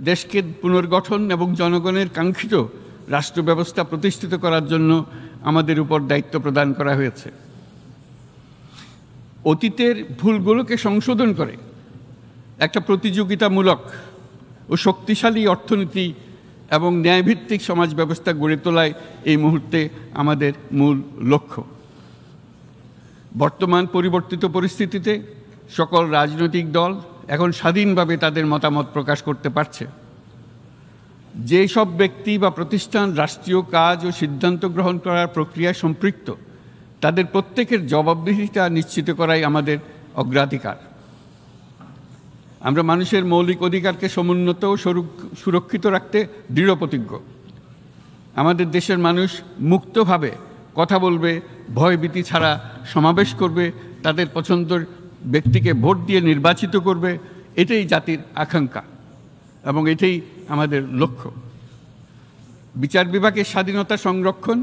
দেশকে পুনর্গঠন এবং জনগণের কাঙ্ক্ষিত রাষ্ট্র ব্যবস্থা প্রতিষ্ঠিত করার জন্য আমাদের উপর দায়িত্ব প্রদান করা হয়েছে। অতীতের ভুলগুলোকে সংশোধন করে একটা প্রতিযোগিতামূলক ও শক্তিশালী অর্থনীতি এবং ন্যায়ভিত্তিক সমাজ ব্যবস্থা গড়ে তোলাই এই মুহূর্তে আমাদের মূল লক্ষ্য। বর্তমান পরিবর্তিত পরিস্থিতিতে সকল রাজনৈতিক দল এখন স্বাধীনভাবে তাদের মতামত প্রকাশ করতে পারছে। যেই সব ব্যক্তি বা প্রতিষ্ঠান রাষ্ট্রীয় কাজ ও সিদ্ধান্ত গ্রহণ করার প্রক্রিয়ায় সম্পৃক্ত, তাদের প্রত্যেকের জবাবদিহিতা নিশ্চিত করাই আমাদের অগ্রাধিকার। আমরা মানুষের মৌলিক অধিকারকে সমুন্নত ও সুরক্ষিত রাখতে দৃঢ়প্রতিজ্ঞ। আমাদের দেশের মানুষ মুক্তভাবে কথা বলবে, ভয়ভীতি ছাড়া সমাবেশ করবে, তাদের পছন্দের ব্যক্তিকে ভোট দিয়ে নির্বাচিত করবে, এটাই জাতির আকাঙ্ক্ষা এবং এটাই আমাদের লক্ষ্য। বিচার বিভাগের স্বাধীনতা সংরক্ষণ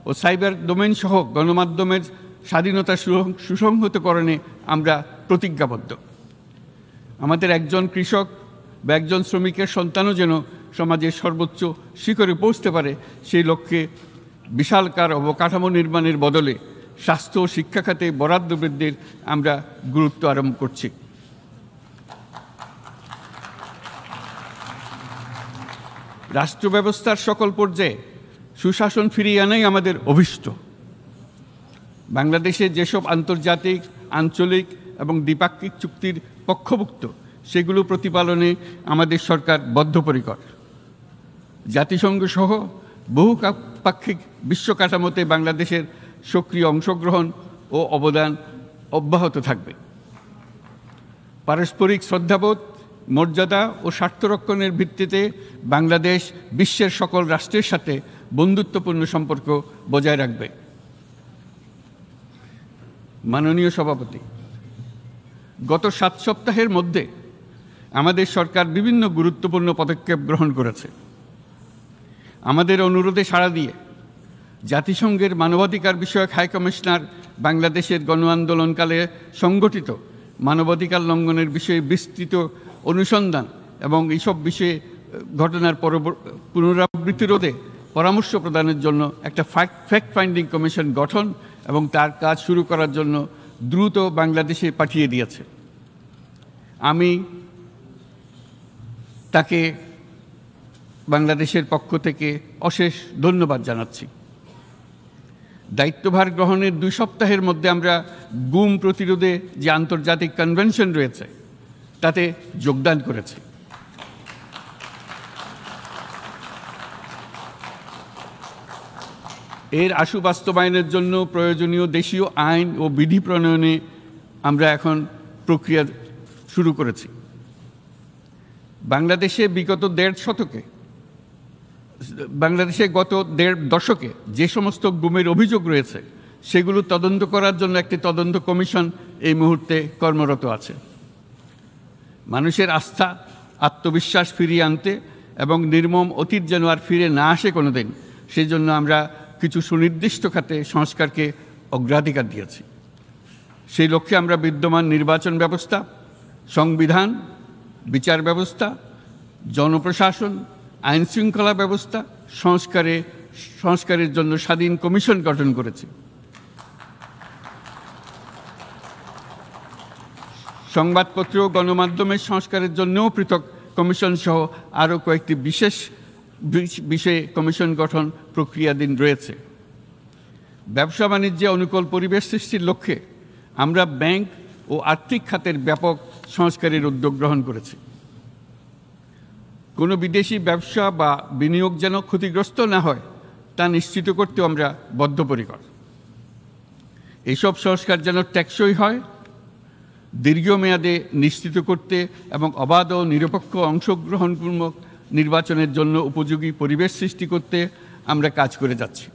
ও সাইবার ডোমেইন সহ গণমাধ্যমের স্বাধীনতা সুসংহতকরণে আমরা প্রতিজ্ঞাবদ্ধ। আমাদের একজন কৃষক বা একজন শ্রমিকের সন্তানও যেন সমাজের সর্বোচ্চ শিখরে পৌঁছতে পারে, সেই লক্ষ্যে বিশালকার অবকাঠামো নির্মাণের বদলে স্বাস্থ্য ও শিক্ষা খাতে বরাদ্দ বৃদ্ধির আমরা গুরুত্ব আরোপ করছি। রাষ্ট্র ব্যবস্থার সকল পর্যায়ে সুশাসন ফিরিয়ে আনাই আমাদের অভীষ্ট। বাংলাদেশে যেসব আন্তর্জাতিক, আঞ্চলিক এবং দ্বিপাক্ষিক চুক্তির পক্ষভুক্ত, সেগুলো প্রতিপালনে আমাদের সরকার বদ্ধপরিকর। জাতিসংঘ সহ বহুপাক্ষিক বিশ্ব কাঠামোতে বাংলাদেশের সক্রিয় অংশগ্রহণ ও অবদান অব্যাহত থাকবে। পারস্পরিক শ্রদ্ধাবোধ, মর্যাদা ও স্বার্থরক্ষণের ভিত্তিতে বাংলাদেশ বিশ্বের সকল রাষ্ট্রের সাথে বন্ধুত্বপূর্ণ সম্পর্ক বজায় রাখবে। মাননীয় সভাপতি, গত 7 সপ্তাহের মধ্যে আমাদের সরকার বিভিন্ন গুরুত্বপূর্ণ পদক্ষেপ গ্রহণ করেছে। আমাদের অনুরোধে সাড়া দিয়ে জাতিসংঘের মানবাধিকার বিষয়ক হাই কমিশনার বাংলাদেশের গণ আন্দোলনকালে সংগঠিত মানবাধিকার লঙ্ঘনের বিষয়ে বিস্তৃত অনুসন্ধান এবং এইসব বিষয়ে ঘটনার পুনরাবৃত্তি রোধে পরামর্শ প্রদানের জন্য একটা ফ্যাক্ট ফাইন্ডিং কমিশন গঠন এবং তার কাজ শুরু করার জন্য দ্রুত বাংলাদেশে পাঠিয়ে দিয়েছে। আমি তাকে বাংলাদেশের পক্ষ থেকে অশেষ ধন্যবাদ জানাচ্ছি। দায়িত্বভার গ্রহণের 2 সপ্তাহের মধ্যে আমরা গুম প্রতিরোধে যে আন্তর্জাতিক কনভেনশন রয়েছে তাতে যোগদান করেছি। এর আশু বাস্তবায়নের জন্য প্রয়োজনীয় দেশীয় আইন ও বিধি প্রণয়নে আমরা এখন প্রক্রিয়া শুরু করেছি। বাংলাদেশে গত 1.5 দশকে যে সমস্ত গুমের অভিযোগ রয়েছে সেগুলো তদন্ত করার জন্য একটি তদন্ত কমিশন এই মুহূর্তে কর্মরত আছে। মানুষের আস্থা, আত্মবিশ্বাস ফিরিয়ে আনতে এবং নির্মম অতীত যেন আর ফিরে না আসে কোনোদিন, সেই জন্য আমরা কিছু সুনির্দিষ্ট খাতে সংস্কারকে অগ্রাধিকার দিয়েছি। সেই লক্ষ্যে আমরা বিদ্যমান নির্বাচন ব্যবস্থা, সংবিধান, বিচার ব্যবস্থা, জনপ্রশাসন, আইন শৃঙ্খলা ব্যবস্থা সংস্কারের জন্য স্বাধীন কমিশন গঠন করেছি। সংবাদপত্র ও গণমাধ্যমের সংস্কারের জন্যও পৃথক কমিশন সহ আরও কয়েকটি বিশেষ বিষয়ে কমিশন গঠন প্রক্রিয়াধীন রয়েছে। ব্যবসা বাণিজ্যে অনুকূল পরিবেশ সৃষ্টির লক্ষ্যে আমরা ব্যাংক ও আর্থিক খাতের ব্যাপক সংস্কারের উদ্যোগ গ্রহণ করেছি। কোনো বিদেশি ব্যবসা বা বিনিয়োগ যেন ক্ষতিগ্রস্ত না হয় তা নিশ্চিত করতেও আমরা বদ্ধপরিকর। এইসব সংস্কার যেন টেকসই হয়, দীর্ঘমেয়াদে নিশ্চিত করতে এবং অবাধ ও নিরপেক্ষ অংশগ্রহণপূর্বক নির্বাচনের জন্য উপযোগী পরিবেশ সৃষ্টি করতে আমরা কাজ করে যাচ্ছি।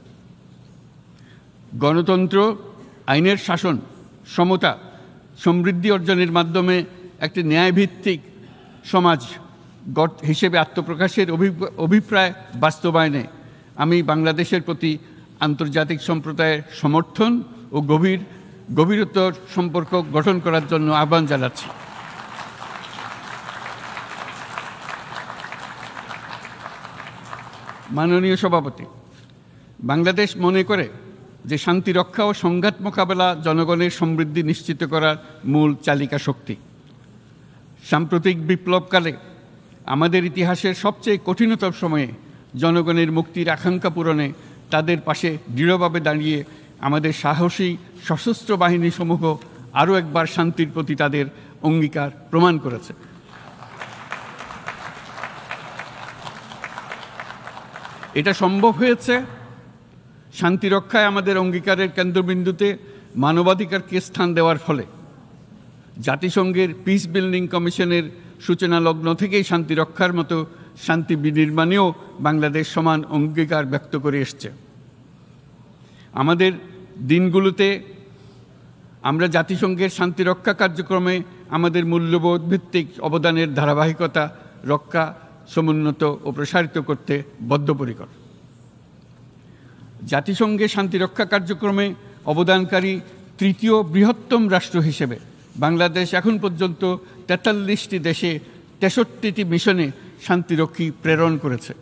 গণতন্ত্র, আইনের শাসন, সমতা, সমৃদ্ধি অর্জনের মাধ্যমে একটি ন্যায়ভিত্তিক সমাজ হিসেবে আত্মপ্রকাশের অভিপ্রায় বাস্তবায়নে আমি বাংলাদেশের প্রতি আন্তর্জাতিক সম্প্রদায়ের সমর্থন ও গভীরতর সম্পর্ক গঠন করার জন্য আহ্বান জানাচ্ছি। মাননীয় সভাপতি, বাংলাদেশ মনে করে যে শান্তি রক্ষা ও সংঘাত মোকাবেলা জনগণের সমৃদ্ধি নিশ্চিত করার মূল চালিকা শক্তি। সাম্প্রতিক বিপ্লবকালে আমাদের ইতিহাসের সবচেয়ে কঠিনতম সময়ে জনগণের মুক্তির আকাঙ্ক্ষা পূরণে তাদের পাশে দৃঢ়ভাবে দাঁড়িয়ে আমাদের সাহসী সশস্ত্র বাহিনীসমূহ আরও একবার শান্তির প্রতি তাদের অঙ্গীকার প্রমাণ করেছে। এটা সম্ভব হয়েছে শান্তি রক্ষায় আমাদের অঙ্গীকারের কেন্দ্রবিন্দুতে মানবাধিকারকে স্থান দেওয়ার ফলে। জাতিসংঘের পিস বিল্ডিং কমিশনের সূচনা লগ্ন থেকেই শান্তি রক্ষার মতো শান্তি বিনির্মাণেও বাংলাদেশ সমান অঙ্গীকার ব্যক্ত করে এসছে। আমাদের দিনগুলোতে আমরা জাতিসংঘের শান্তি রক্ষা কার্যক্রমে আমাদের মূল্যবোধ ভিত্তিক অবদানের ধারাবাহিকতা রক্ষা, সমুন্নত ও প্রসারিত করতে বদ্ধপরিকর। জাতিসংঘের শান্তিরক্ষা কার্যক্রমে অবদানকারী তৃতীয় বৃহত্তম রাষ্ট্র হিসেবে বাংলাদেশ এখন পর্যন্ত ৪৩টি দেশে ৬৩টি মিশনে শান্তিরক্ষী প্রেরণ করেছে।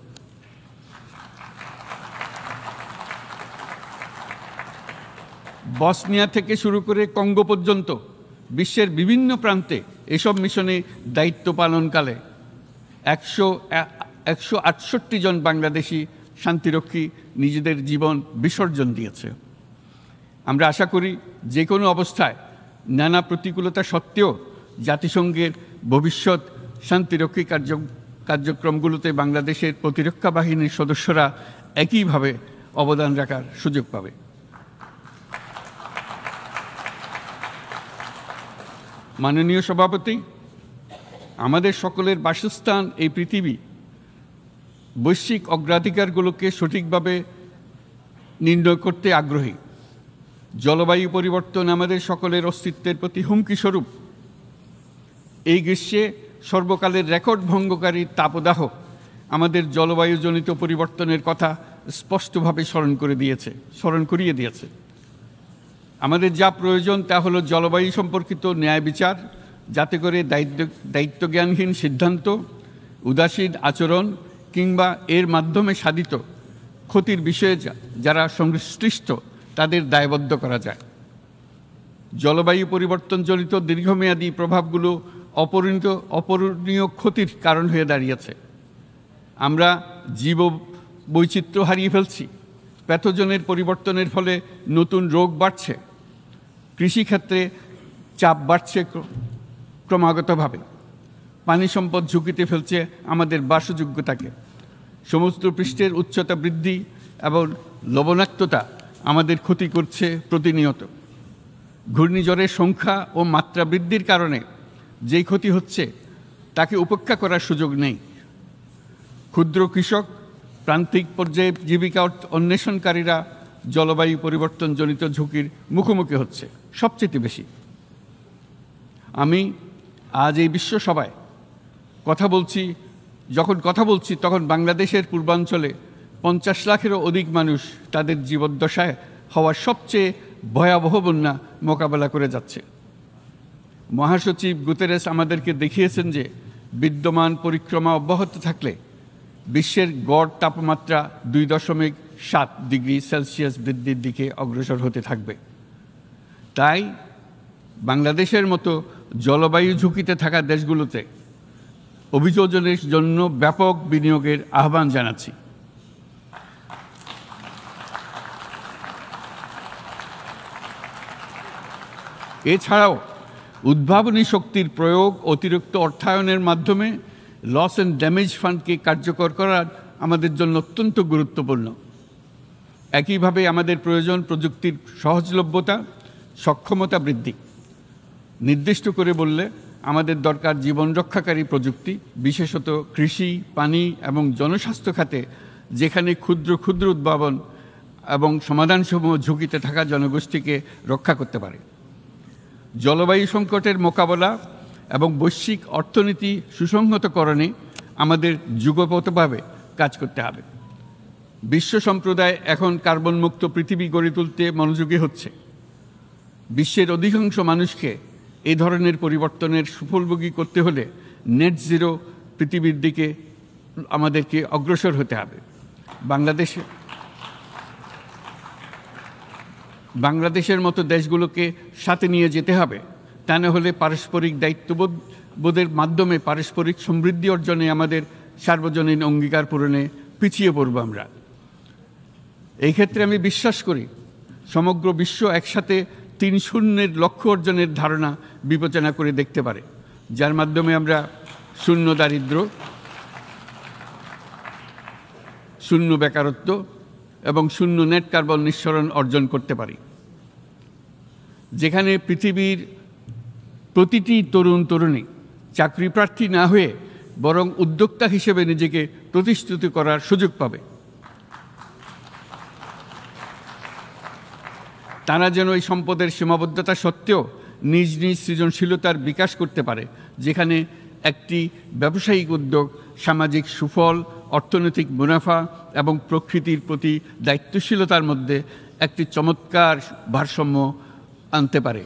বসনিয়া থেকে শুরু করে কঙ্গো পর্যন্ত বিশ্বের বিভিন্ন প্রান্তে এসব মিশনে দায়িত্ব পালনকালে ১৬৮ জন বাংলাদেশি শান্তিরক্ষী নিজেদের জীবন বিসর্জন দিয়েছে। আমরা আশা করি যে কোনো অবস্থায় নানা প্রতিকূলতা সত্ত্বেও জাতিসংঘের ভবিষ্যৎ শান্তিরক্ষী কার্যক্রমগুলোতে বাংলাদেশের প্রতিরক্ষা বাহিনীর সদস্যরা একইভাবে অবদান রাখার সুযোগ পাবে। মাননীয় সভাপতি, আমাদের সকলের বাসস্থান এই পৃথিবী বৈশ্বিক অগ্রাধিকারগুলোকে সঠিকভাবে নির্ণয় করতে আগ্রহী। জলবায়ু পরিবর্তন আমাদের সকলের অস্তিত্বের প্রতি হুমকি স্বরূপ। এই গ্রীষ্মে সর্বকালের রেকর্ড ভঙ্গকারী তাপদাহ আমাদের জলবায়ুজনিত পরিবর্তনের কথা স্পষ্টভাবে স্মরণ করিয়ে দিয়েছে। আমাদের যা প্রয়োজন তা হলো জলবায়ু সম্পর্কিত ন্যায় বিচার, যাতে করে দায়িত্বজ্ঞানহীন সিদ্ধান্ত, উদাসীন আচরণ কিংবা এর মাধ্যমে সাধিত ক্ষতির বিষয়ে যারা সংশ্লিষ্ট তাদের দায়বদ্ধ করা যায়। জলবায়ু পরিবর্তনজনিত দীর্ঘমেয়াদী প্রভাবগুলো অপূরণীয় ক্ষতির কারণ হয়ে দাঁড়িয়েছে। আমরা জীব বৈচিত্র্য হারিয়ে ফেলছি, প্যাথোজেনের পরিবর্তনের ফলে নতুন রোগ বাড়ছে, কৃষিক্ষেত্রে চাপ বাড়ছে ক্রমাগতভাবে, পানি সম্পদ ঝুঁকিতে ফেলছে আমাদের বাসযোগ্যতাকে, সমুদ্র পৃষ্ঠের উচ্চতা বৃদ্ধি এবং লবণাক্ততা আমাদের ক্ষতি করছে প্রতিনিয়ত। ঘূর্ণিঝড়ের সংখ্যা ও মাত্রা বৃদ্ধির কারণে যেই ক্ষতি হচ্ছে তাকে উপেক্ষা করার সুযোগ নেই। ক্ষুদ্র কৃষক, প্রান্তিক পর্যায়ে জীবিকা অন্বেষণকারীরা জলবায়ু পরিবর্তনজনিত ঝুঁকির মুখোমুখি হচ্ছে সবচেয়ে বেশি। আমি আজ এই বিশ্ব সভায় যখন কথা বলছি তখন বাংলাদেশের পূর্বাঞ্চলে ৫০ লাখেরও অধিক মানুষ তাদের জীবদ্দশায় হওয়া সবচেয়ে ভয়াবহ বন্যা মোকাবেলা করে যাচ্ছে। মহাসচিব গুতেরেস আমাদেরকে দেখিয়েছেন যে বিদ্যমান পরিক্রমা অব্যাহত থাকলে বিশ্বের গড় তাপমাত্রা ২.৭ ডিগ্রি সেলসিয়াস বৃদ্ধির দিকে অগ্রসর হতে থাকবে। তাই বাংলাদেশের মতো জলবায়ু ঝুঁকিতে থাকা দেশগুলোতে অভিযোজনের জন্য ব্যাপক বিনিয়োগের আহ্বান জানাচ্ছি। এছাড়াও উদ্ভাবনী শক্তির প্রয়োগ, অতিরিক্ত অর্থায়নের মাধ্যমে লস অ্যান্ড ড্যামেজ ফান্ডকে কার্যকর করা আমাদের জন্য অত্যন্ত গুরুত্বপূর্ণ। একইভাবে আমাদের প্রয়োজন প্রযুক্তির সহজলভ্যতা, সক্ষমতা বৃদ্ধি। নির্দিষ্ট করে বললে আমাদের দরকার জীবন রক্ষাকারী প্রযুক্তি, বিশেষত কৃষি, পানি এবং জনস্বাস্থ্য খাতে, যেখানে ক্ষুদ্র ক্ষুদ্র উদ্ভাবন এবং সমাধানসমূহ ঝুঁকিতে থাকা জনগোষ্ঠীকে রক্ষা করতে পারে। জলবায়ু সংকটের মোকাবেলা এবং বৈশ্বিক অর্থনীতি সুসংহতকরণে আমাদের যুগপথভাবে কাজ করতে হবে। বিশ্ব সম্প্রদায় এখন কার্বন মুক্ত পৃথিবী গড়ে তুলতে মনোযোগী হচ্ছে। বিশ্বের অধিকাংশ মানুষকে এই ধরনের পরিবর্তনের সুফলভোগী করতে হলে নেট জিরো পৃথিবীর দিকে আমাদেরকে অগ্রসর হতে হবে। বাংলাদেশের মতো দেশগুলোকে সাথে নিয়ে যেতে হবে। তা না হলে পারস্পরিক দায়িত্ববোধের মাধ্যমে পারস্পরিক সমৃদ্ধি অর্জনে আমাদের সার্বজনীন অঙ্গীকার পূরণে পিছিয়ে পড়ব আমরা। এই ক্ষেত্রে আমি বিশ্বাস করি সমগ্র বিশ্ব একসাথে ৩-০ লক্ষ্য অর্জনের ধারণা বিবেচনা করে দেখতে পারে, যার মাধ্যমে আমরা শূন্য দারিদ্র্য, শূন্য বেকারত্ব এবং শূন্য নেট কার্বন নিঃসরণ অর্জন করতে পারি। যেখানে পৃথিবীর প্রতিটি তরুণ তরুণী চাকরি প্রার্থী না হয়ে বরং উদ্যোক্তা হিসেবে নিজেকে প্রতিষ্ঠিত করার সুযোগ পাবে। তারা যেন এই সম্পদের সীমাবদ্ধতা সত্ত্বেও নিজ নিজ সৃজনশীলতার বিকাশ করতে পারে, যেখানে একটি ব্যবসায়িক উদ্যোগ সামাজিক সুফল, অর্থনৈতিক মুনাফা এবং প্রকৃতির প্রতি দায়িত্বশীলতার মধ্যে একটি চমৎকার ভারসাম্য আনতে পারে,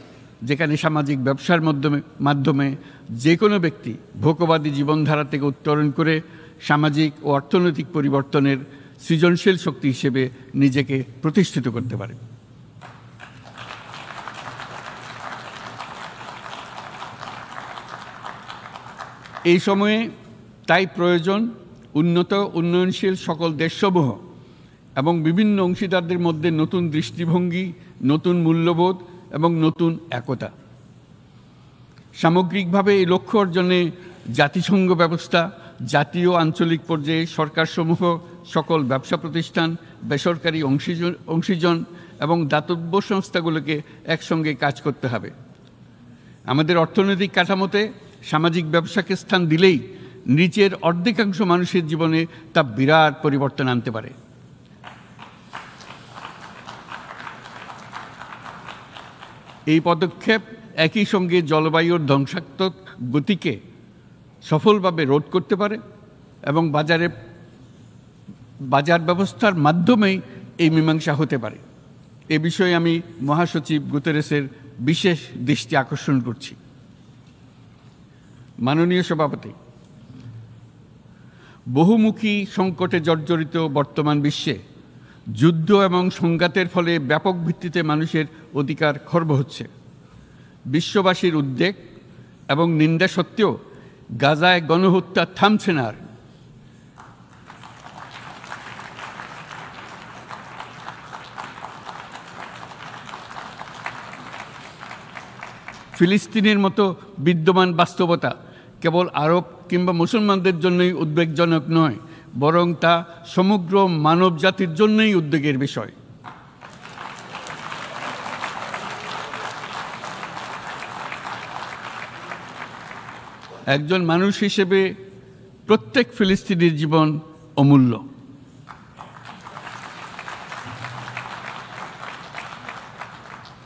যেখানে সামাজিক ব্যবসার মাধ্যমে যে কোনো ব্যক্তি ভোগবাদী জীবনধারা থেকে উত্তরণ করে সামাজিক ও অর্থনৈতিক পরিবর্তনের সৃজনশীল শক্তি হিসেবে নিজেকে প্রতিষ্ঠিত করতে পারে। এই সময়ে তাই প্রয়োজন উন্নত উন্নয়নশীল সকল দেশসমূহ এবং বিভিন্ন অংশীদারদের মধ্যে নতুন দৃষ্টিভঙ্গি, নতুন মূল্যবোধ এবং নতুন একতা। সামগ্রিকভাবে এই লক্ষ্য অর্জনে জাতিসংঘ ব্যবস্থা, জাতীয় আঞ্চলিক পর্যায়ে সরকারসমূহ, সকল ব্যবসা প্রতিষ্ঠান, বেসরকারি অংশীজন এবং দাতব্য সংস্থাগুলোকে একসঙ্গে কাজ করতে হবে। আমাদের অর্থনৈতিক কাঠামোতে সামাজিক ব্যবসাকে স্থান দিলেই নিচের অর্ধেকাংশ মানুষের জীবনে তা বিরাট পরিবর্তন আনতে পারে। এই পদক্ষেপ একই সঙ্গে জলবায়ুর ধ্বংসাত্মক গতিকে সফলভাবে রোধ করতে পারে এবং বাজার ব্যবস্থার মাধ্যমেই এই মীমাংসা হতে পারে। এ বিষয়ে আমি মহাসচিব গুতেরেসের বিশেষ দৃষ্টি আকর্ষণ করছি। মাননীয় সভাপতি, বহুমুখী সংকটে জর্জরিত বর্তমান বিশ্বে যুদ্ধ এবং সংঘাতের ফলে ব্যাপক ভিত্তিতে মানুষের অধিকার খর্ব হচ্ছে। বিশ্ববাসীর উদ্বেগ এবং নিন্দা সত্ত্বেও গাজায় গণহত্যা থামছে না। ফিলিস্তিনের মতো বিদ্যমান বাস্তবতা কেবল আরব কিংবা মুসলমানদের জন্যই উদ্বেগজনক নয়, বরং তা সমগ্র মানব জাতির জন্যই উদ্বেগের বিষয়। একজন মানুষ হিসেবে প্রত্যেক ফিলিস্তিনির জীবন অমূল্য।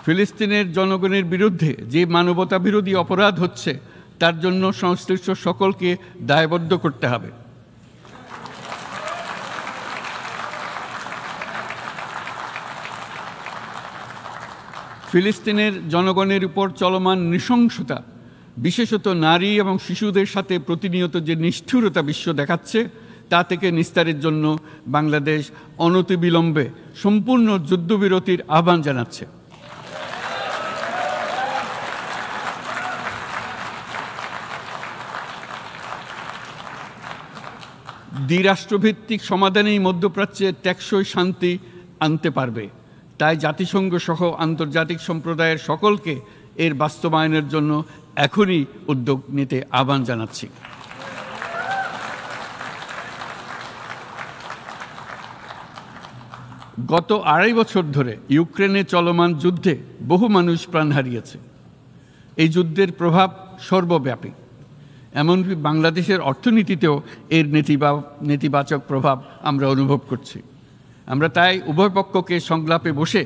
ফিলিস্তিনের জনগণের বিরুদ্ধে যে মানবতা বিরোধী অপরাধ হচ্ছে তার জন্য সংশ্লিষ্ট সকলকে দায়বদ্ধ করতে হবে। ফিলিস্তিনের জনগণের উপর চলমান নৃশংসতা, বিশেষত নারী এবং শিশুদের সাথে প্রতিনিয়ত যে নিষ্ঠুরতা বিশ্ব দেখাচ্ছে, তা থেকে নিস্তারের জন্য বাংলাদেশ অনতিবিলম্বে সম্পূর্ণ যুদ্ধবিরতির আহ্বান জানাচ্ছে। দ্বিরাষ্ট্রভিত্তিক সমাধানেই মধ্যপ্রাচ্যে টেকসই শান্তি আনতে পারবে। তাই জাতিসংঘ সহ আন্তর্জাতিক সম্প্রদায়ের সকলকে এর বাস্তবায়নের জন্য এখনই উদ্যোগ নিতে আহ্বান জানাচ্ছি। গত ২.৫ বছর ধরে ইউক্রেনে চলমান যুদ্ধে বহু মানুষ প্রাণ হারিয়েছে। এই যুদ্ধের প্রভাব সর্বব্যাপী, এমনকি বাংলাদেশের অর্থনীতিতেও এর নেতিবাচক প্রভাব আমরা অনুভব করছি। আমরা তাই উভয় পক্ষকে সংলাপে বসে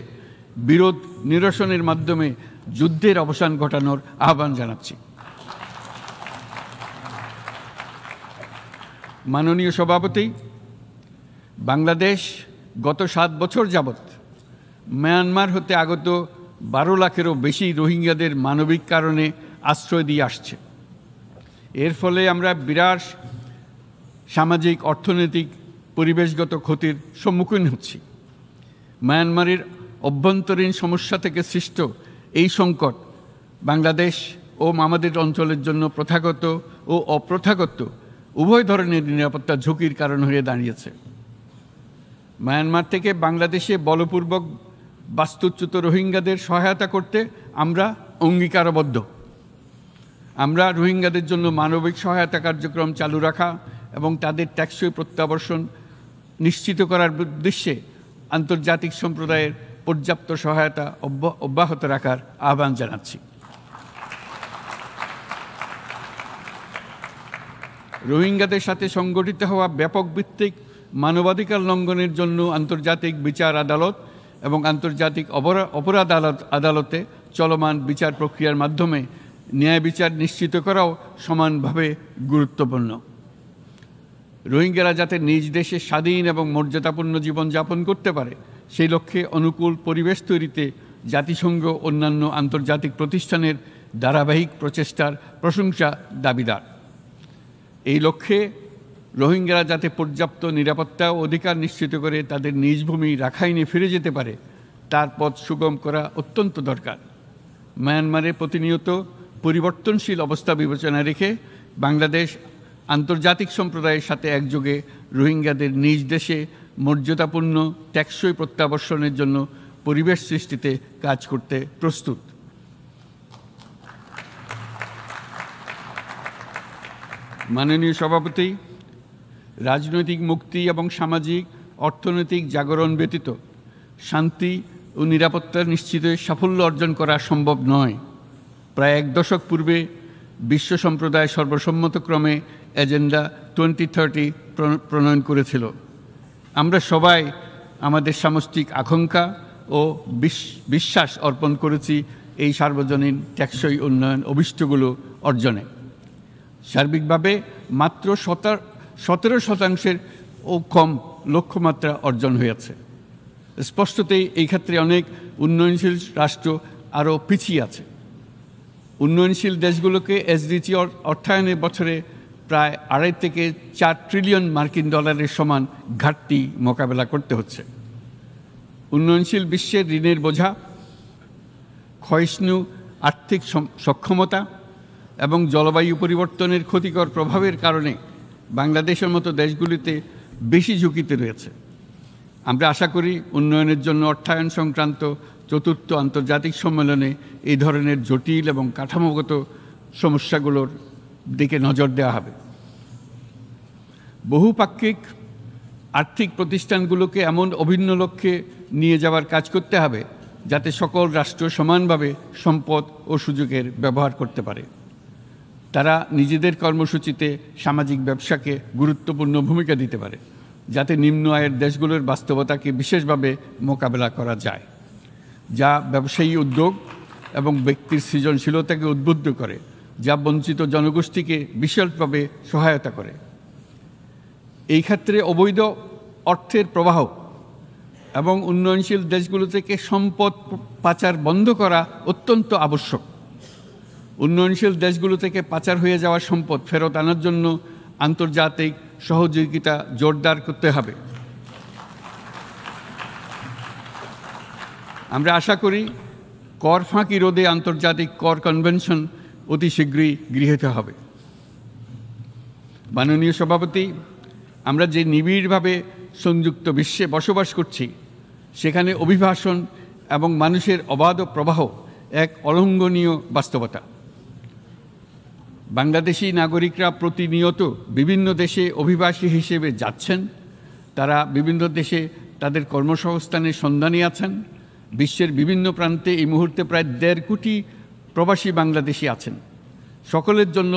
বিরোধ নিরসনের মাধ্যমে যুদ্ধের অবসান ঘটানোর আহ্বান জানাচ্ছি। মাননীয় সভাপতি, বাংলাদেশ গত ৭ বছর যাবৎ মায়ানমার হতে আগত ১২ লাখেরও বেশি রোহিঙ্গাদের মানবিক কারণে আশ্রয় দিয়ে আসছে। এর ফলে আমরা বিরাট সামাজিক, অর্থনৈতিক পরিবেশগত ক্ষতির সম্মুখীন হচ্ছি। মায়ানমারের অভ্যন্তরীণ সমস্যা থেকে সৃষ্ট এই সংকট বাংলাদেশ ও আমাদের অঞ্চলের জন্য প্রথাগত ও অপ্রথাগত উভয় ধরনের নিরাপত্তা ঝুঁকির কারণ হয়ে দাঁড়িয়েছে। মায়ানমার থেকে বাংলাদেশে বলপূর্বক বাস্তুচ্যুত রোহিঙ্গাদের সহায়তা করতে আমরা অঙ্গীকারবদ্ধ। আমরা রোহিঙ্গাদের জন্য মানবিক সহায়তা কার্যক্রম চালু রাখা এবং তাদের টেকসই প্রত্যাবর্তন নিশ্চিত করার উদ্দেশ্যে আন্তর্জাতিক সম্প্রদায়ের পর্যাপ্ত সহায়তা অব্যাহত রাখার আহ্বান জানাচ্ছি। রোহিঙ্গাদের সাথে সংগঠিত হওয়া ব্যাপক ভিত্তিক মানবাধিকার লঙ্ঘনের জন্য আন্তর্জাতিক বিচার আদালত এবং আন্তর্জাতিক অপরাধ আদালতে চলমান বিচার প্রক্রিয়ার মাধ্যমে ন্যায় বিচার নিশ্চিত করাও সমানভাবে গুরুত্বপূর্ণ। রোহিঙ্গারা যাতে নিজ দেশে স্বাধীন এবং মর্যাদাপূর্ণ জীবনযাপন করতে পারে সেই লক্ষ্যে অনুকূল পরিবেশ তৈরিতে জাতিসংঘ অন্যান্য আন্তর্জাতিক প্রতিষ্ঠানের ধারাবাহিক প্রচেষ্টার প্রশংসা দাবিদার। এই লক্ষ্যে রোহিঙ্গারা যাতে পর্যাপ্ত নিরাপত্তা ও অধিকার নিশ্চিত করে তাদের নিজ ভূমি রাখাইনে ফিরে যেতে পারে তার পথ সুগম করা অত্যন্ত দরকার। মায়ানমারে প্রতিনিয়ত পরিবর্তনশীল অবস্থা বিবেচনা রেখে বাংলাদেশ আন্তর্জাতিক সম্প্রদায়ের সাথে একযোগে রোহিঙ্গাদের নিজ দেশে মর্যাদাপূর্ণ টেকসই প্রত্যাবর্তনের জন্য পরিবেশ সৃষ্টিতে কাজ করতে প্রস্তুত। মাননীয় সভাপতি, রাজনৈতিক মুক্তি এবং সামাজিক অর্থনৈতিক জাগরণ ব্যতীত শান্তি ও নিরাপত্তা নিশ্চিতে সাফল্য অর্জন করা সম্ভব নয়। প্রায় এক দশক পূর্বে বিশ্ব সম্প্রদায় সর্বসম্মতক্রমে এজেন্ডা 2030 প্রণয়ন করেছিল। আমরা সবাই আমাদের সামষ্টিক আকাঙ্ক্ষা ও বিশ্বাস অর্পণ করেছি এই সার্বজনীন টেকসই উন্নয়ন অভিষ্টগুলো অর্জনে। সার্বিকভাবে মাত্র 17% ও কম লক্ষ্যমাত্রা অর্জন হয়েছে। স্পষ্টতই এই ক্ষেত্রে অনেক উন্নয়নশীল রাষ্ট্র আরও পিছিয়ে আছে। উন্নয়নশীল দেশগুলোকে এসডিজি অর্থায়নে বছরে প্রায় 2.5 থেকে 4 ট্রিলিয়ন মার্কিন ডলারের সমান ঘাটতি মোকাবেলা করতে হচ্ছে। উন্নয়নশীল বিশ্বের ঋণের বোঝা, ক্ষয়িষ্ণু আর্থিক সক্ষমতা এবং জলবায়ু পরিবর্তনের ক্ষতিকর প্রভাবের কারণে বাংলাদেশের মতো দেশগুলিতে বেশি ঝুঁকিতে রয়েছে। আমরা আশা করি উন্নয়নের জন্য অর্থায়ন সংক্রান্ত চতুর্থ আন্তর্জাতিক সম্মেলনে এই ধরনের জটিল এবং কাঠামোগত সমস্যাগুলোর দিকে নজর দেওয়া হবে। বহুপাক্ষিক আর্থিক প্রতিষ্ঠানগুলোকে এমন অভিন্ন লক্ষ্যে নিয়ে যাওয়ার কাজ করতে হবে যাতে সকল রাষ্ট্র সমানভাবে সম্পদ ও সুযোগের ব্যবহার করতে পারে। তারা নিজেদের কর্মসূচিতে সামাজিক ব্যবসাকে গুরুত্বপূর্ণ ভূমিকা দিতে পারে যাতে নিম্ন আয়ের দেশগুলোর বাস্তবতাকে বিশেষভাবে মোকাবেলা করা যায়, যা ব্যবসায়ী উদ্যোগ এবং ব্যক্তির সৃজনশীলতাকে উদ্বুদ্ধ করে, যা বঞ্চিত জনগোষ্ঠীকে বিশালভাবে সহায়তা করে। এই ক্ষেত্রে অবৈধ অর্থের প্রবাহ এবং উন্নয়নশীল দেশগুলো থেকে সম্পদ পাচার বন্ধ করা অত্যন্ত আবশ্যক। উন্নয়নশীল দেশগুলো থেকে পাচার হয়ে যাওয়া সম্পদ ফেরত আনার জন্য আন্তর্জাতিক সহযোগিতা জোরদার করতে হবে। আমরা আশা করি কর ফাঁকি রোধে আন্তর্জাতিক কর কনভেনশন অতি শীঘ্রই গৃহীত হবে। মাননীয় সভাপতি, আমরা যে নিবিড়ভাবে সংযুক্ত বিশ্বে বসবাস করছি সেখানে অভিবাসন এবং মানুষের অবাধ প্রবাহ এক অলঙ্ঘনীয় বাস্তবতা। বাংলাদেশি নাগরিকরা প্রতিনিয়ত বিভিন্ন দেশে অভিবাসী হিসেবে যাচ্ছেন। তারা বিভিন্ন দেশে তাদের কর্মসংস্থানের সন্ধানে আছেন। বিশ্বের বিভিন্ন প্রান্তে এই মুহূর্তে প্রায় 1.5 কোটি প্রবাসী বাংলাদেশি আছেন। সকলের জন্য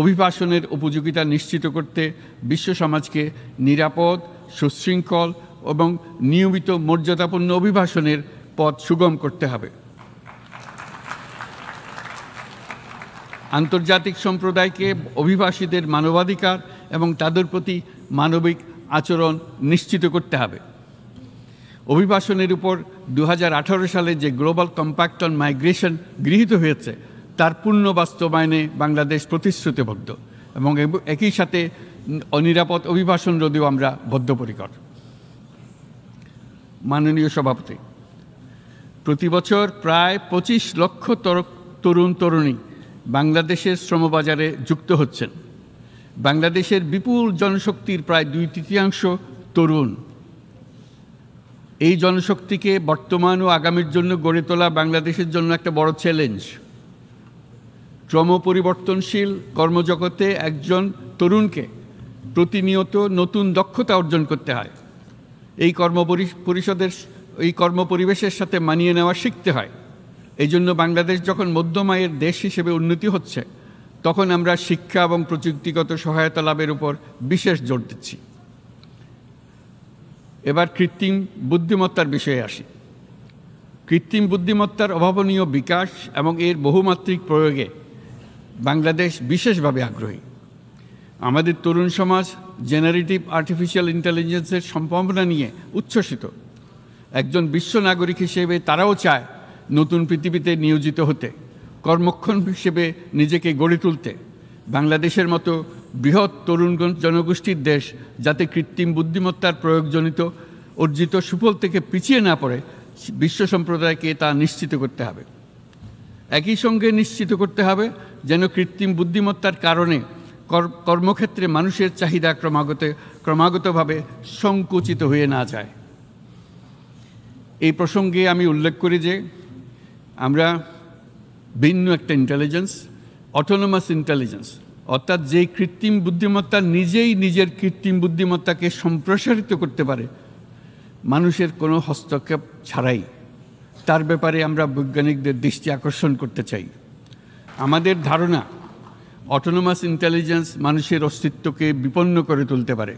অভিবাসনের উপযোগিতা নিশ্চিত করতে বিশ্ব সমাজকে নিরাপদ, সুশৃঙ্খল এবং নিয়মিত মর্যাদাপূর্ণ অভিবাসনের পথ সুগম করতে হবে। আন্তর্জাতিক সম্প্রদায়কে অভিবাসীদের মানবাধিকার এবং তাদের প্রতি মানবিক আচরণ নিশ্চিত করতে হবে। অভিবাসনের উপর 2018 সালে যে গ্লোবাল কম্প্যাক্ট অন মাইগ্রেশন গৃহীত হয়েছে তার পূর্ণ বাস্তবায়নে বাংলাদেশ প্রতিশ্রুতিবদ্ধ এবং একই সাথে অনিরাপদ অভিবাসন রোধেও আমরা বদ্ধপরিকর। মাননীয় সভাপতি, প্রতি বছর প্রায় 25 লক্ষ তরুণ তরুণী বাংলাদেশের শ্রমবাজারে যুক্ত হচ্ছেন। বাংলাদেশের বিপুল জনশক্তির প্রায় 2/3 তরুণ। এই জনশক্তিকে বর্তমান ও আগামীর জন্য গড়ে তোলা বাংলাদেশের জন্য একটা বড় চ্যালেঞ্জ। ক্রমপরিবর্তনশীল কর্মজগতে একজন তরুণকে প্রতিনিয়ত নতুন দক্ষতা অর্জন করতে হয়। এই কর্মপরিবেশের সাথে মানিয়ে নেওয়া শিখতে হয়। এই জন্য বাংলাদেশ যখন মধ্যম আয়ের দেশ হিসেবে উন্নতি হচ্ছে, তখন আমরা শিক্ষা এবং প্রযুক্তিগত সহায়তা লাভের উপর বিশেষ জোর দিচ্ছি। এবার কৃত্রিম বুদ্ধিমত্তার বিষয়ে আসি। কৃত্রিম বুদ্ধিমত্তার অভাবনীয় বিকাশ এবং এর বহুমাত্রিক প্রয়োগে বাংলাদেশ বিশেষভাবে আগ্রহী। আমাদের তরুণ সমাজ জেনারেটিভ আর্টিফিশিয়াল ইন্টেলিজেন্সের সম্ভাবনা নিয়ে উচ্ছ্বসিত। একজন বিশ্ব নাগরিক হিসেবে তারাও চায় নতুন পৃথিবীতে নিয়োজিত হতে, কর্মক্ষম হিসেবে নিজেকে গড়ে তুলতে। বাংলাদেশের মতো বৃহৎ তরুণ জনগোষ্ঠীর দেশ যাতে কৃত্রিম বুদ্ধিমত্তার প্রয়োগজনিত অর্জিত সুফল থেকে পিছিয়ে না পড়ে, বিশ্ব সম্প্রদায়কে তা নিশ্চিত করতে হবে। একই সঙ্গে নিশ্চিত করতে হবে যেন কৃত্রিম বুদ্ধিমত্তার কারণে কর্মক্ষেত্রে মানুষের চাহিদা ক্রমাগতভাবে সংকুচিত হয়ে না যায়। এই প্রসঙ্গে আমি উল্লেখ করি যে আমরা ভিন্ন একটা ইন্টেলিজেন্স, অটোনোমাস ইন্টেলিজেন্স, অর্থাৎ যে কৃত্রিম বুদ্ধিমত্তা নিজেই নিজের কৃত্রিম বুদ্ধিমত্তাকে সম্প্রসারিত করতে পারে মানুষের কোনো হস্তক্ষেপ ছাড়াই, তার ব্যাপারে আমরা বৈজ্ঞানিকদের দৃষ্টি আকর্ষণ করতে চাই। আমাদের ধারণা অটোনোমাস ইন্টেলিজেন্স মানুষের অস্তিত্বকে বিপন্ন করে তুলতে পারে,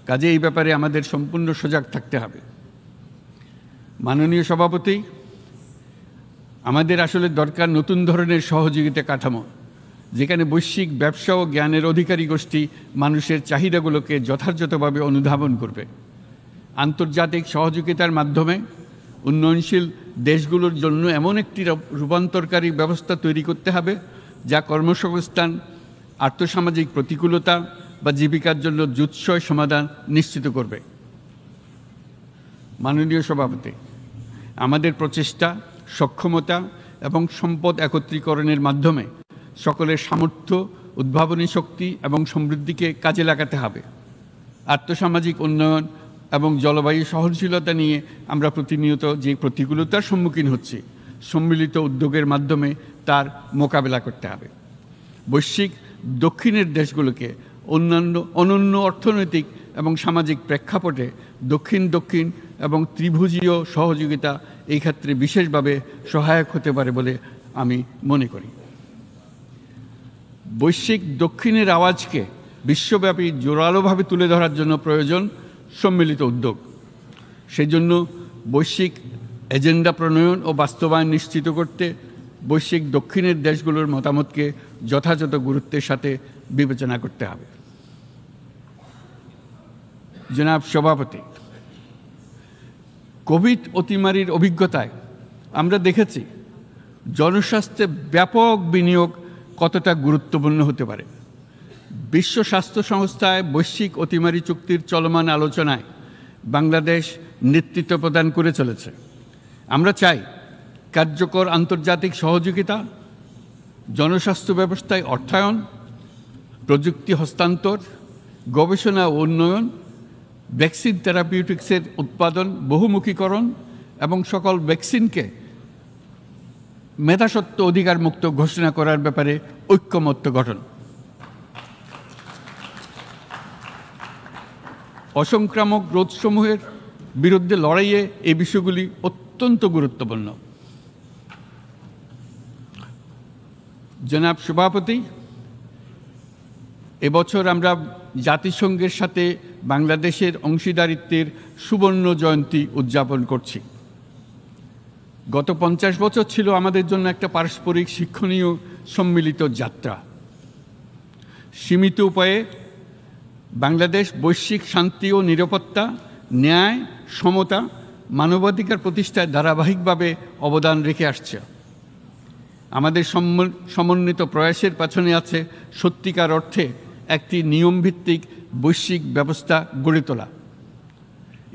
কাজে এই ব্যাপারে আমাদের সম্পূর্ণ সজাগ থাকতে হবে। মাননীয় সভাপতি, আমাদের আসলে দরকার নতুন ধরনের সহযোগিতা কাঠামো, যেখানে বৈশ্বিক ব্যবসা ও জ্ঞানের অধিকারী গোষ্ঠী মানুষের চাহিদাগুলোকে যথাযথভাবে অনুধাবন করবে। আন্তর্জাতিক সহযোগিতার মাধ্যমে উন্নয়নশীল দেশগুলোর জন্য এমন একটি রূপান্তরকারী ব্যবস্থা তৈরি করতে হবে যা কর্মসংস্থান, আর্থসামাজিক প্রতিকূলতা বা জীবিকার জন্য যুৎসয় সমাধান নিশ্চিত করবে। মাননীয় সভাপতি, আমাদের প্রচেষ্টা, সক্ষমতা এবং সম্পদ একত্রীকরণের মাধ্যমে সকলের সামর্থ্য, উদ্ভাবনী শক্তি এবং সমৃদ্ধিকে কাজে লাগাতে হবে। আর্থসামাজিক উন্নয়ন এবং জলবায়ু সহনশীলতা নিয়ে আমরা প্রতিনিয়ত যে প্রতিকূলতার সম্মুখীন হচ্ছি, সম্মিলিত উদ্যোগের মাধ্যমে তার মোকাবেলা করতে হবে। বৈশ্বিক দক্ষিণের দেশগুলোকে অনন্য অর্থনৈতিক এবং সামাজিক প্রেক্ষাপটে দক্ষিণ দক্ষিণ এবং ত্রিভুজীয় সহযোগিতা এই ক্ষেত্রে বিশেষভাবে সহায়ক হতে পারে বলে আমি মনে করি। বৈশ্বিক দক্ষিণের আওয়াজকে বিশ্বব্যাপী জোরালোভাবে তুলে ধরার জন্য প্রয়োজন সম্মিলিত উদ্যোগ। সেই জন্য বৈশ্বিক এজেন্ডা প্রণয়ন ও বাস্তবায়ন নিশ্চিত করতে বৈশ্বিক দক্ষিণের দেশগুলোর মতামতকে যথাযথ গুরুত্বের সাথে বিবেচনা করতে হবে। জনাব সভাপতি, কোভিড অতিমারির অভিজ্ঞতায় আমরা দেখেছি জনস্বাস্থ্যে ব্যাপক বিনিয়োগ কতটা গুরুত্বপূর্ণ হতে পারে। বিশ্ব স্বাস্থ্য সংস্থায় বৈশ্বিক অতিমারি চুক্তির চলমান আলোচনায় বাংলাদেশ নেতৃত্ব প্রদান করে চলেছে। আমরা চাই কার্যকর আন্তর্জাতিক সহযোগিতা, জনস্বাস্থ্য ব্যবস্থায় অর্থায়ন, প্রযুক্তি হস্তান্তর, গবেষণা ও উন্নয়ন, ভ্যাকসিন থেরাপিউটিক্সের উৎপাদন, বহুমুখীকরণ এবং সকল ভ্যাকসিনকে মেধাস্বত্ব অধিকার মুক্ত ঘোষণা করার ব্যাপারে ঐক্যমত্য গঠন। অসংক্রামক রোগসমূহের বিরুদ্ধে লড়াইয়ে এই বিষয়গুলি অত্যন্ত গুরুত্বপূর্ণ। জনাব সভাপতি, এবছর আমরা জাতিসংঘের সাথে বাংলাদেশের অংশীদারিত্বের সুবর্ণ জয়ন্তী উদযাপন করছি। গত 50 বছর ছিল আমাদের জন্য একটা পারস্পরিক শিক্ষণীয় সম্মিলিত যাত্রা। সীমিত উপায়ে বাংলাদেশ বৈশ্বিক শান্তি ও নিরাপত্তা, ন্যায়, সমতা, মানবাধিকার প্রতিষ্ঠায় ধারাবাহিকভাবে অবদান রেখে আসছে। আমাদের সমন্বিত প্রয়াসের পেছনে আছে সত্যিকার অর্থে একটি নিয়মভিত্তিক বৈশ্বিক ব্যবস্থা গড়ে তোলা।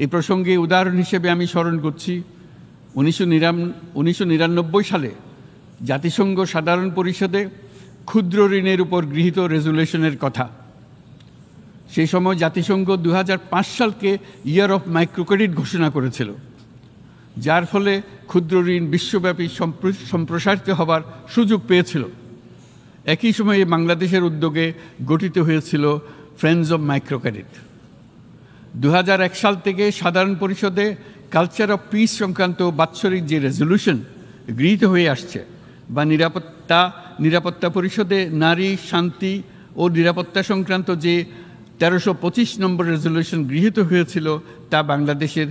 এই প্রসঙ্গে উদাহরণ হিসেবে আমি স্মরণ করছি 1999 সালে জাতিসংঘ সাধারণ পরিষদে ক্ষুদ্র ঋণের উপর গৃহীত রেজুলেশনের কথা। সেই সময় জাতিসংঘ 2005 সালকে ইয়ার অফ মাইক্রোক্রেডিট ঘোষণা করেছিল, যার ফলে ক্ষুদ্র ঋণ বিশ্বব্যাপী সম্প্রসারিত হবার সুযোগ পেয়েছিল। একই সময়ে বাংলাদেশের উদ্যোগে গঠিত হয়েছিল ফ্রেন্ডস অব মাইক্রোক্রেডিট। 2001 সাল থেকে সাধারণ পরিষদে কালচার অফ পিস সংক্রান্ত বাৎসরিক যে রেজলিউশন গৃহীত হয়ে আসছে, বা নিরাপত্তা পরিষদে নারী, শান্তি ও নিরাপত্তা সংক্রান্ত যে 1325 নম্বর রেজলিউশন গৃহীত হয়েছিল, তা বাংলাদেশের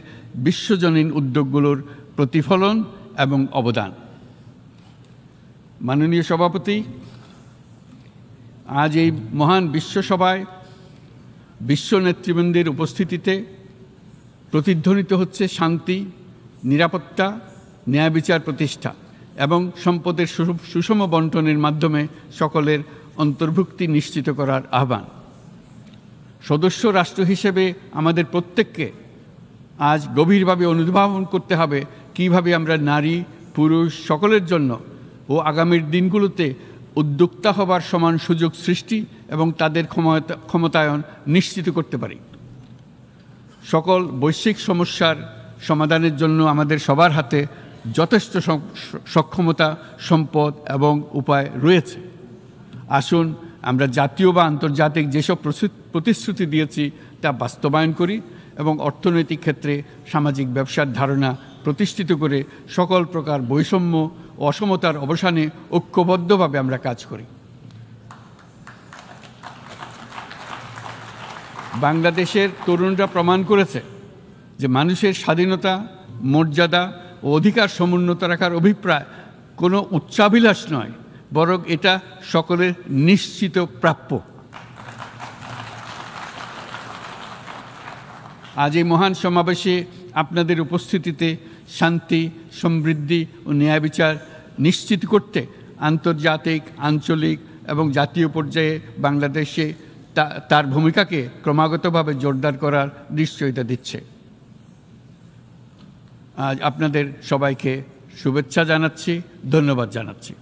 বিশ্বজনীন উদ্যোগগুলোর প্রতিফলন এবং অবদান। মাননীয় সভাপতি, আজ এই মহান বিশ্বসভায় বিশ্ব নেতৃবৃন্দের উপস্থিতিতে প্রতিধ্বনিত হচ্ছে শান্তি, নিরাপত্তা, ন্যায় বিচার প্রতিষ্ঠা এবং সম্পদের সুষম বন্টনের মাধ্যমে সকলের অন্তর্ভুক্তি নিশ্চিত করার আহ্বান। সদস্য রাষ্ট্র হিসেবে আমাদের প্রত্যেককে আজ গভীরভাবে অনুধাবন করতে হবে কিভাবে আমরা নারী, পুরুষ সকলের জন্য ও আগামীর দিনগুলোতে উদ্যোক্তা হবার সমান সুযোগ সৃষ্টি এবং তাদের ক্ষমতায়ন নিশ্চিত করতে পারি। সকল বৈশ্বিক সমস্যার সমাধানের জন্য আমাদের সবার হাতে যথেষ্ট সক্ষমতা, সম্পদ এবং উপায় রয়েছে। আসুন আমরা জাতীয় বা আন্তর্জাতিক যেসব প্রতিশ্রুতি দিয়েছি তা বাস্তবায়ন করি এবং অর্থনৈতিক ক্ষেত্রে সামাজিক ব্যবসার ধারণা প্রতিষ্ঠিত করে সকল প্রকার বৈষম্য ও অসমতার অবসানে ঐক্যবদ্ধভাবে আমরা কাজ করি। বাংলাদেশের তরুণরা প্রমাণ করেছে যে মানুষের স্বাধীনতা, মর্যাদা ও অধিকার সমুন্নত রাখার অভিপ্রায় কোনো উচ্চাভিলাষ নয়, বরং এটা সকলের নিশ্চিত প্রাপ্য। আজ এই মহান সমাবেশে আপনাদের উপস্থিতিতে শান্তি, সমৃদ্ধি ও ন্যায় বিচার নিশ্চিত করতে আন্তর্জাতিক, আঞ্চলিক এবং জাতীয় পর্যায়ে বাংলাদেশে তার ভূমিকাকে ক্রমাগতভাবে জোরদার করার নিশ্চয়তা দিচ্ছে। আজ আপনাদের সবাইকে শুভেচ্ছা জানাচ্ছি, ধন্যবাদ জানাচ্ছি।